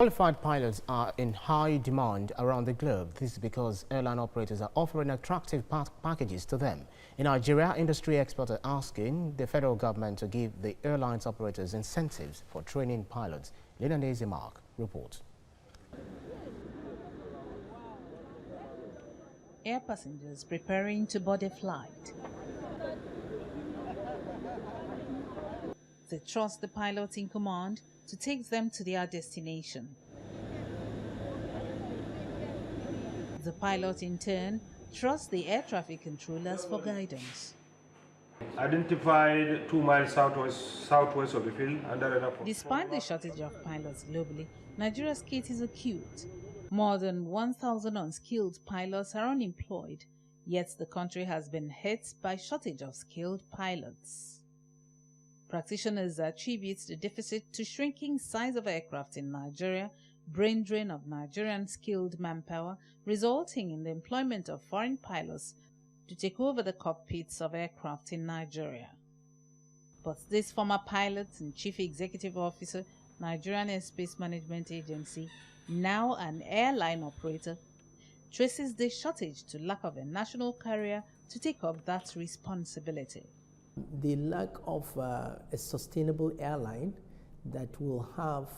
Qualified pilots are in high demand around the globe. This is because airline operators are offering attractive packages to them. In Nigeria, industry experts are asking the federal government to give the airlines operators incentives for training pilots. Lena Mark reports. Air passengers preparing to board a flight. They trust the pilot in command to take them to their destination. The pilot, in turn, trusts the air traffic controllers for guidance. Identified 2 miles southwest of the field under an airport. Despite the shortage of pilots globally, Nigeria's case is acute. More than 1,000 unskilled pilots are unemployed, yet the country has been hit by shortage of skilled pilots. Practitioners attribute the deficit to shrinking size of aircraft in Nigeria, brain drain of Nigerian skilled manpower, resulting in the employment of foreign pilots to take over the cockpits of aircraft in Nigeria. But this former pilot and chief executive officer, Nigerian Airspace Management Agency, now an airline operator, traces the shortage to lack of a national carrier to take up that responsibility. The lack of a sustainable airline that will have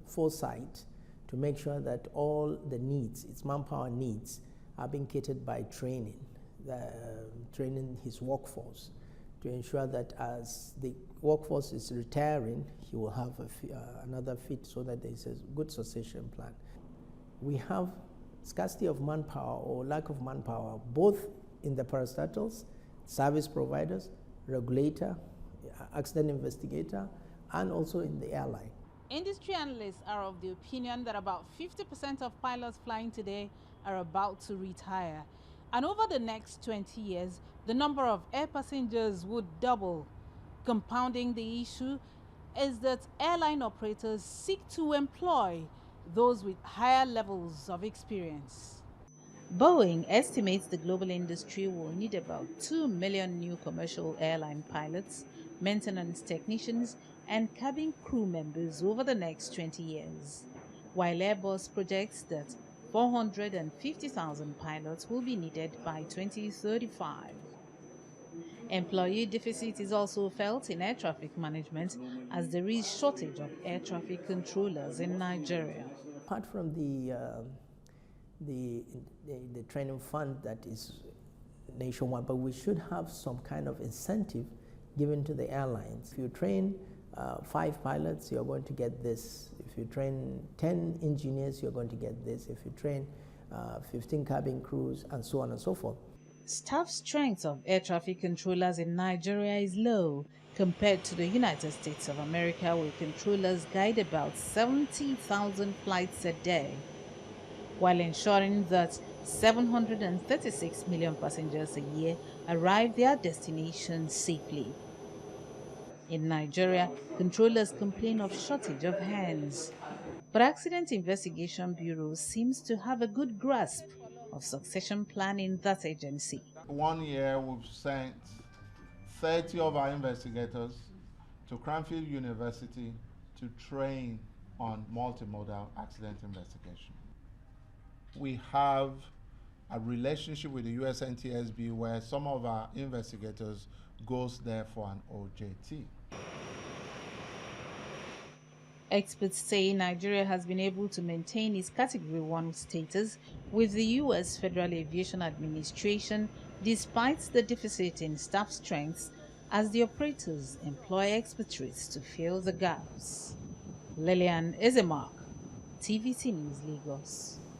foresight to make sure that all the needs, its manpower needs, are being catered by training his workforce to ensure that as the workforce is retiring, he will have another fit so that there is a good succession plan. We have scarcity of manpower or lack of manpower both in the parastatals, service providers, regulator, accident investigator, and also in the airline. Industry analysts are of the opinion that about 50% of pilots flying today are about to retire. And over the next 20 years, the number of air passengers would double. Compounding the issue is that airline operators seek to employ those with higher levels of experience. Boeing estimates the global industry will need about 2 million new commercial airline pilots, maintenance technicians, and cabin crew members over the next 20 years, while Airbus projects that 450,000 pilots will be needed by 2035. Employee deficit is also felt in air traffic management as there is shortage of air traffic controllers in Nigeria. Apart from the training fund that is nationwide, but we should have some kind of incentive given to the airlines. If you train 5 pilots, you're going to get this. If you train 10 engineers, you're going to get this. If you train 15 cabin crews, and so on and so forth. Staff strength of air traffic controllers in Nigeria is low compared to the United States of America, where controllers guide about 70,000 flights a day, while ensuring that 736 million passengers a year arrive their destinations safely. In Nigeria, controllers complain of shortage of hands, but Accident Investigation Bureau seems to have a good grasp of succession plan in that agency. 1 year we've sent 30 of our investigators to Cranfield University to train on multimodal accident investigation. We have a relationship with the US NTSB where some of our investigators goes there for an OJT. Experts say Nigeria has been able to maintain its Category 1 status with the U.S. Federal Aviation Administration despite the deficit in staff strengths as the operators employ expatriates to fill the gaps. Lilian Ezemark, TVC News, Lagos.